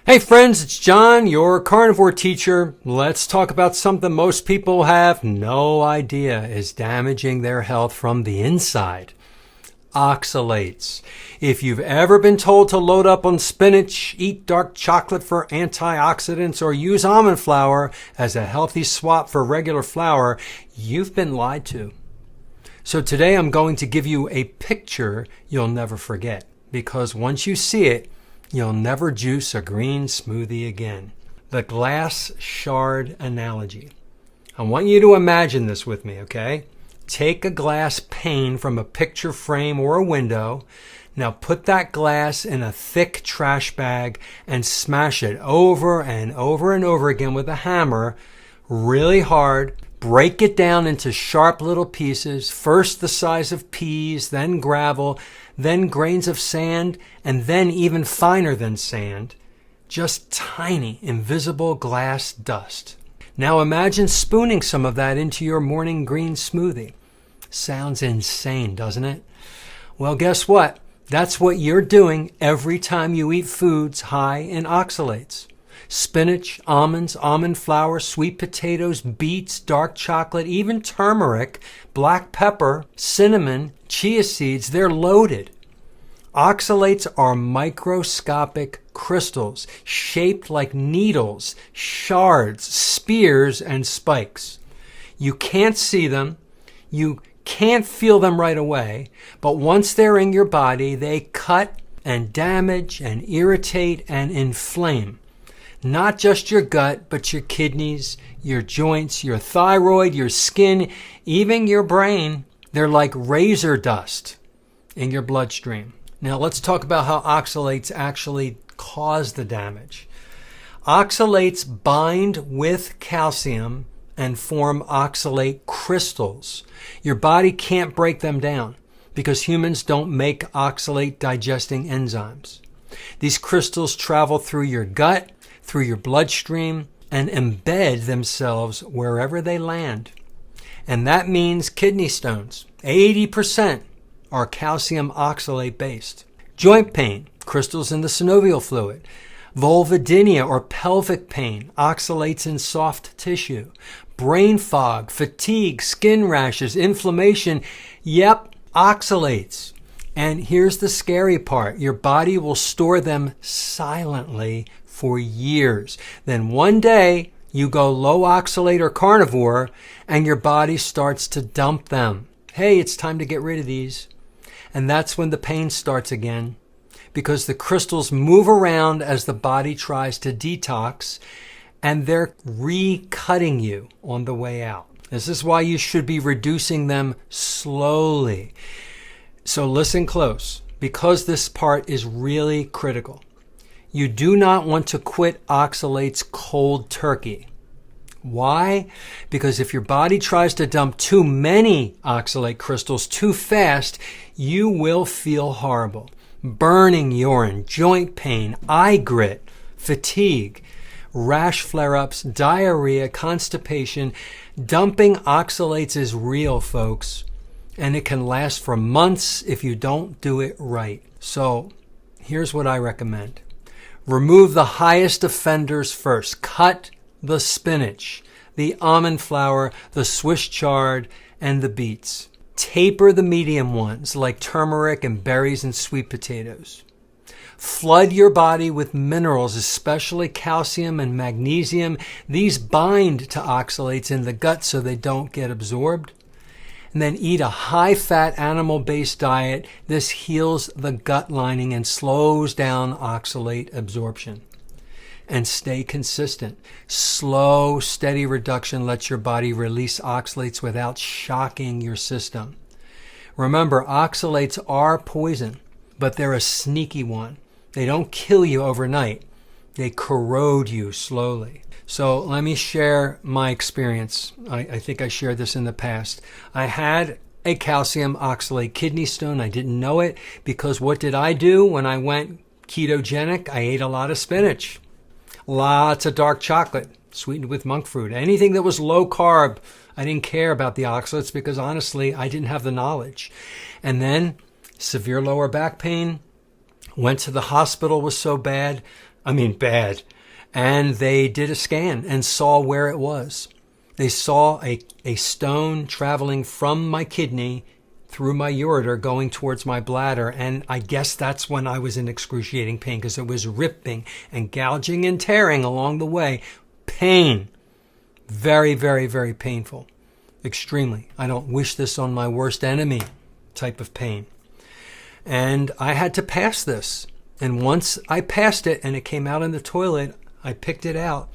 Hey friends, it's John, your carnivore teacher. Let's talk about something most people have no idea is damaging their health from the inside. Oxalates. If you've ever been told to load up on spinach, eat dark chocolate for antioxidants, or use almond flour as a healthy swap for regular flour, you've been lied to. So today I'm going to give you a picture you'll never forget, because once you see it, you'll never juice a green smoothie again. The glass shard analogy. I want you to imagine this with me, okay? Take a glass pane from a picture frame or a window. Now put that glass in a thick trash bag and smash it over and over and over again with a hammer, really hard. Break it down into sharp little pieces, first the size of peas, then gravel, then grains of sand, and then even finer than sand, just tiny, invisible glass dust. Now imagine spooning some of that into your morning green smoothie. Sounds insane, doesn't it? Well, guess what? That's what you're doing every time you eat foods high in oxalates. Spinach, almonds, almond flour, sweet potatoes, beets, dark chocolate, even turmeric, black pepper, cinnamon, chia seeds, they're loaded. Oxalates are microscopic crystals shaped like needles, shards, spears, and spikes. You can't see them. You can't feel them right away. But once they're in your body, they cut and damage and irritate and inflame. Not just your gut, but your kidneys, your joints, your thyroid, your skin, even your brain. They're like razor dust in your bloodstream. Now let's talk about how oxalates actually cause the damage. Oxalates bind with calcium and form oxalate crystals. Your body can't break them down because humans don't make oxalate digesting enzymes. These crystals travel through your gut, through your bloodstream, and embed themselves wherever they land. And that means kidney stones. 80% are calcium oxalate based. Joint pain, crystals in the synovial fluid. Vulvodynia or pelvic pain, oxalates in soft tissue. Brain fog, fatigue, skin rashes, inflammation. Yep, oxalates. And here's the scary part. Your body will store them silently for years. Then one day you go low oxalate or carnivore and your body starts to dump them. Hey, it's time to get rid of these. And that's when the pain starts again, because the crystals move around as the body tries to detox, and they're recutting you on the way out. This is why you should be reducing them slowly. So listen close, because this part is really critical. You do not want to quit oxalates cold turkey. Why? Because if your body tries to dump too many oxalate crystals too fast, you will feel horrible. Burning urine, joint pain, eye grit, fatigue, rash flare-ups, diarrhea, constipation. Dumping oxalates is real, folks, and it can last for months if you don't do it right. So here's what I recommend. Remove the highest offenders first. Cut the spinach, the almond flour, the Swiss chard, and the beets. Taper the medium ones like turmeric and berries and sweet potatoes. Flood your body with minerals, especially calcium and magnesium. These bind to oxalates in the gut so they don't get absorbed. And then eat a high-fat animal-based diet. This heals the gut lining and slows down oxalate absorption. And stay consistent. Slow, steady reduction lets your body release oxalates without shocking your system. Remember, oxalates are poison, but they're a sneaky one. They don't kill you overnight. They corrode you slowly. So let me share my experience. I think I shared this in the past. I had a calcium oxalate kidney stone. I didn't know it because what did I do when I went ketogenic? I ate a lot of spinach, lots of dark chocolate, sweetened with monk fruit. Anything that was low carb, I didn't care about the oxalates because honestly, I didn't have the knowledge. And then severe lower back pain, went to the hospital, was so bad. I mean, bad. And they did a scan and saw where it was. They saw a stone traveling from my kidney through my ureter going towards my bladder. And I guess that's when I was in excruciating pain, because it was ripping and gouging and tearing along the way. Pain. Very, very, very painful. Extremely. I don't wish this on my worst enemy type of pain. And I had to pass this. And once I passed it and it came out in the toilet, I picked it out.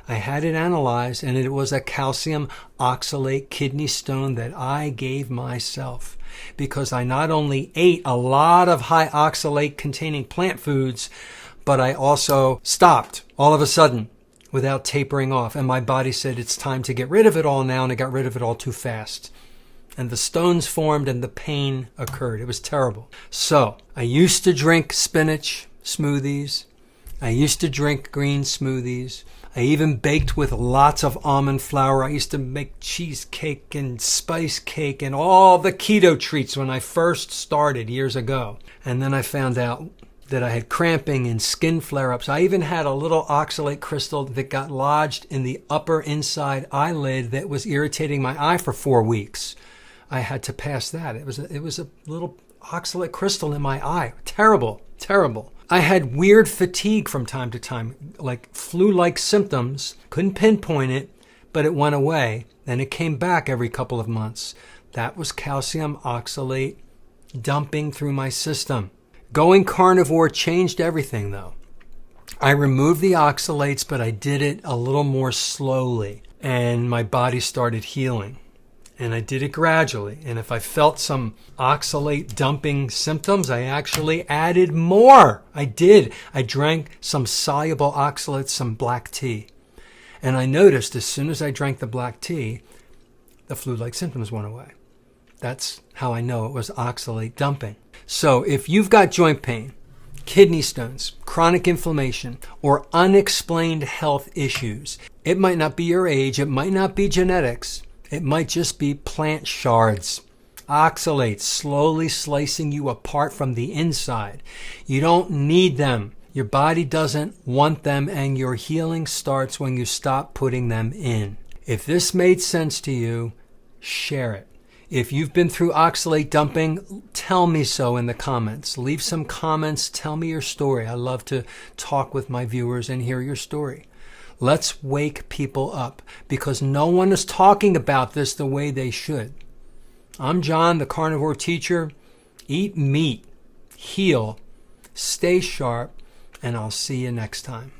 I had it analyzed, and it was a calcium oxalate kidney stone that I gave myself, because I not only ate a lot of high oxalate containing plant foods, but I also stopped all of a sudden without tapering off. And my body said it's time to get rid of it all now, and I got rid of it all too fast. And the stones formed and the pain occurred. It was terrible. So I used to drink spinach smoothies. I used to drink green smoothies. I even baked with lots of almond flour. I used to make cheesecake and spice cake and all the keto treats when I first started years ago. And then I found out that I had cramping and skin flare-ups. I even had a little oxalate crystal that got lodged in the upper inside eyelid that was irritating my eye for 4 weeks. I had to pass that. It was a little oxalate crystal in my eye. Terrible, terrible. I had weird fatigue from time to time, like flu-like symptoms. Couldn't pinpoint it, but it went away. Then it came back every couple of months. That was calcium oxalate dumping through my system. Going carnivore changed everything, though. I removed the oxalates, but I did it a little more slowly, and my body started healing. And I did it gradually. And if I felt some oxalate dumping symptoms, I actually added more. I did. I drank some soluble oxalates, some black tea. And I noticed as soon as I drank the black tea, the flu-like symptoms went away. That's how I know it was oxalate dumping. So if you've got joint pain, kidney stones, chronic inflammation, or unexplained health issues, it might not be your age, it might not be genetics, it might just be plant shards. Oxalates slowly slicing you apart from the inside. You don't need them. Your body doesn't want them, and your healing starts when you stop putting them in. If this made sense to you, share it. If you've been through oxalate dumping, tell me so in the comments. Leave some comments. Tell me your story. I love to talk with my viewers and hear your story. Let's wake people up, because no one is talking about this the way they should. I'm John, the carnivore teacher. Eat meat, heal, stay sharp, and I'll see you next time.